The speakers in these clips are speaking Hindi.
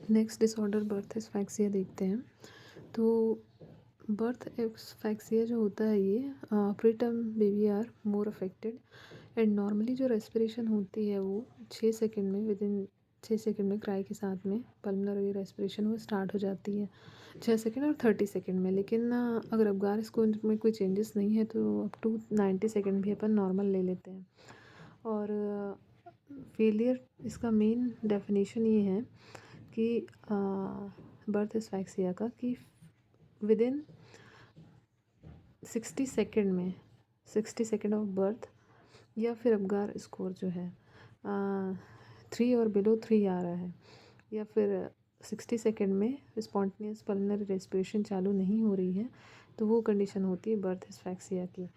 नेक्स्ट डिसऑर्डर बर्थ एस्फैक्सिया देखते हैं। तो बर्थ एस्फैक्सिया जो होता है ये preterm baby are more affected and normally जो रेस्पिरेशन होती है वो 6 सेकंड में, विद इन 6 सेकंड में क्राई के साथ में पल्मोनरी रेस्पिरेशन वो स्टार्ट हो जाती है 6 सेकंड और 30 सेकंड में। लेकिन अगर अबगार स्कोर में कोई चेंजेस नहीं है तो अप टू 90 सेकंड भी अपन नॉर्मल ले लेते हैं। और फेलियर इसका मेन डेफिनेशन ये है कि बर्थ एस्फैक्सिया का कि विद इन 60 सेकंड में, 60 सेकंड ऑफ बर्थ, या फिर अबगार स्कोर जो है 3 और बिलो 3 आ रहा है, या फिर 60 सेकंड में स्पॉन्टेनियस पल्मोनरी रेस्पिरेशन चालू नहीं हो रही है, तो वो कंडीशन होती है बर्थ एस्फैक्सिया की।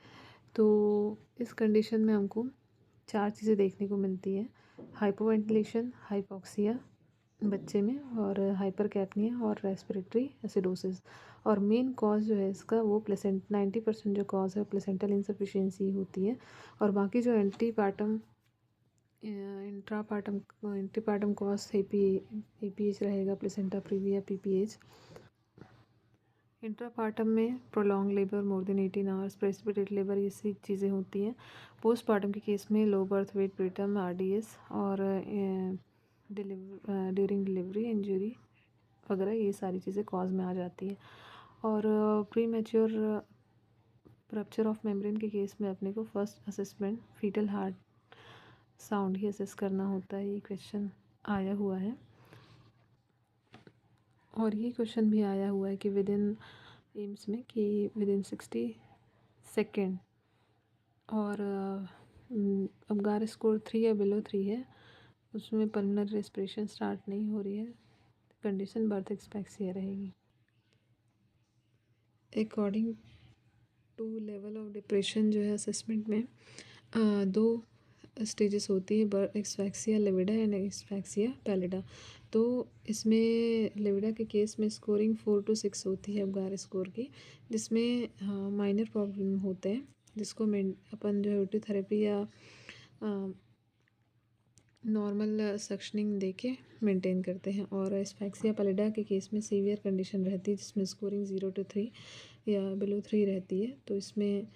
तो इस कंडीशन में हमको 4 चीज़ें देखने को मिलती है: हाइपोवेंटिलेशन, हाइपोक्सिया बच्चे में, और हाइपरकैपनिया और रेस्पिरेटरी एसिडोसिस। और मेन कॉज जो है इसका वो 90% जो कॉज है प्लेसेंटल इंसफिशियंसी होती है। और बाकी जो इंट्रापार्टम कॉज एपीएच रहेगा, प्लेसेंटा प्रीविया, पीपीएच। इंट्रापार्टम में prolong labour more than 18 hours, precipitate labour, ये सी चीज़ें होती हैं। पोस्टपार्टम के केस में low birth weight, preterm, RDS, और ड्यूरिंग डिलीवरी इंजरी वगैरह, ये सारी चीज़ें कॉज में आ जाती है। और premature rupture of membrane के केस में अपने को first assessment fetal heart sound ही असेस करना होता है। ये क्वेश्चन आया हुआ है, और ये क्वेश्चन भी आया हुआ है कि विद इन एम्स में कि विद इन 60 सेकेंड और अबगार स्कोर 3 या बिलो 3 है, उसमें पल्मोनरी रेस्पिरेशन स्टार्ट नहीं हो रही है, कंडीशन बर्थ एस्फैक्सिया रहेगी। According to level of depression जो है असेसमेंट में 2 स्टेजेस होती है, बर्थ एस्फैक्सिया लेविडा एंड एस्फैक्सिया पैलिडा। तो इसमें लेविडा के केस में स्कोरिंग 4 to 6 होती है अबगार स्कोर की, जिसमें माइनर प्रॉब्लम होते हैं, जिसको अपन जो है थेरेपी या नॉर्मल सक्शनिंग दे के मेंटेन करते हैं। और एस्फैक्सिया पैलिडा के केस में सीवियर कंडीशन रहती है, जिसमें स्कोरिंग 0 to 3 या बिलो 3 रहती है। तो इसमें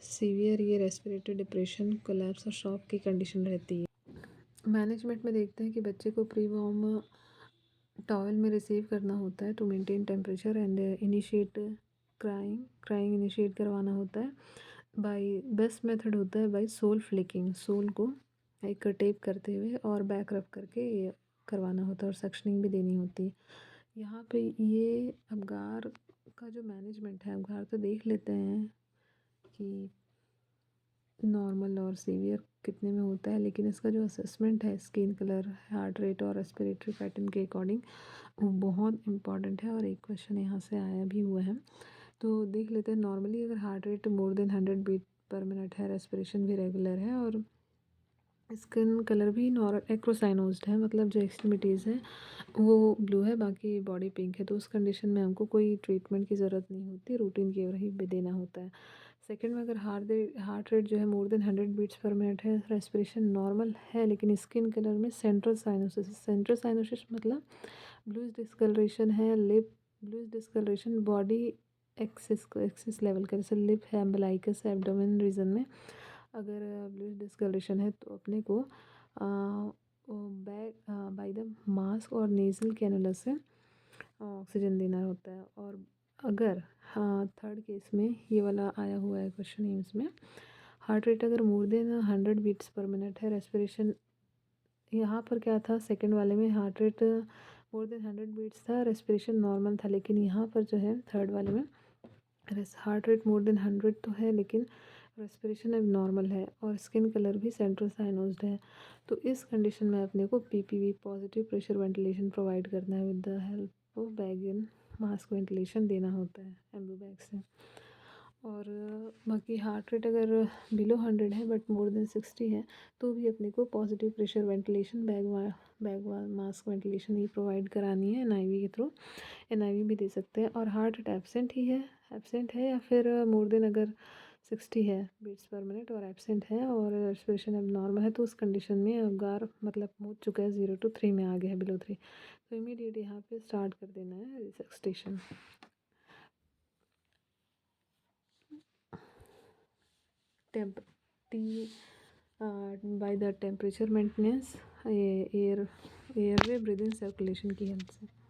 सीवियर ये रेस्पिरेटरी डिप्रेशन, कोलैप्स और शॉक की कंडीशन रहती है। मैनेजमेंट में देखते हैं कि बच्चे को प्री वार्म टॉवल में रिसीव करना होता है to maintain temperature and initiate crying initiate करवाना होता है। बेस्ट मेथड होता है बाय सोल फ्लिकिंग, सोल को एक टेप करते हुए और बैक रब करके ये करवाना होता है, और सक्शनिंग भी देनी होती है। यहाँ पे ये अबगार का जो मैनेजमेंट है, अबगार तो देख लेते हैं कि नॉर्मल और सीवियर कितने में होता है, लेकिन इसका जो असेसमेंट है स्किन कलर, हार्ट रेट और रेस्पिरेटरी पैटर्न के अकॉर्डिंग वो बहुत इंपॉर्टेंट है, और एक क्वेश्चन यहाँ से आया भी हुआ है। तो देख लेते हैं, नॉर्मली अगर heart rate more than 100 beat per minute है, रेस्पिरेशन भी रेगुलर है, और स्किन कलर भी एक्रोसाइनोज्ड है, मतलब जो एक्सट्रीमिटीज़ है वो ब्लू है, बाकी बॉडी पिंक है, तो उस कंडीशन में हमको कोई ट्रीटमेंट की ज़रूरत नहीं होती, रूटीन केयर ही देना होता है। सेकंड में अगर हार्ट रेट जो है more than 100 beats per minute है, रेस्पिरेशन नॉर्मल है, लेकिन स्किन कलर में सेंट्रल साइनोसिस मतलब ब्लूइश डिस्कलरेशन है, lip bluish discoloration body axis level का, जैसे लिप है, एम्बलाइकस है, एब्डोमेन रीजन में अगर ब्लूइश डिस्कलरेशन है, तो अपने को बाय द मास्क और नेजल कैनुला से ऑक्सीजन देना होता है। और अगर थर्ड केस में ये वाला आया हुआ है क्वेश्चन एम्स में, हार्ट रेट अगर more than 100 beats per minute है, रेस्पिरेशन यहाँ पर क्या था, सेकंड वाले में heart rate more than 100 beats था, रेस्पिरेशन नॉर्मल था, लेकिन यहाँ पर जो है थर्ड वाले में हार्ट रेट मोर देन 100 तो है, लेकिन रेस्पिरेशन अब नॉर्मल है, और स्किन कलर भी सेंट्रल साइनोज्ड है। तो इस कंडीशन में अपने को PPV, positive pressure ventilation provide करना है, with the help of bag in mask ventilation देना होता है एम्बू बैग से। और बाकी हार्ट रेट अगर बिलो 100 है बट मोर देन 60 है, तो भी अपने को positive pressure ventilation bag mask ventilation ही प्रोवाइड करानी है एनआईवी के थ्रू। एनआईवी भी दे सकते हैं। और हार्ट रेट एब्सेंट है या फिर मोर देन अगर 60 है बीट्स पर मिनट और एब्सेंट है और रेस्पिरेशन अब नॉर्मल है, तो उस कंडीशन में अबगार मतलब हो चुका है 0 to 3 में आ गया है, बिलो 3, तो इमीडिएट यहाँ पे स्टार्ट कर देना है resuscitation. By the temperature maintenance airway breathing circulation की हेल्प से।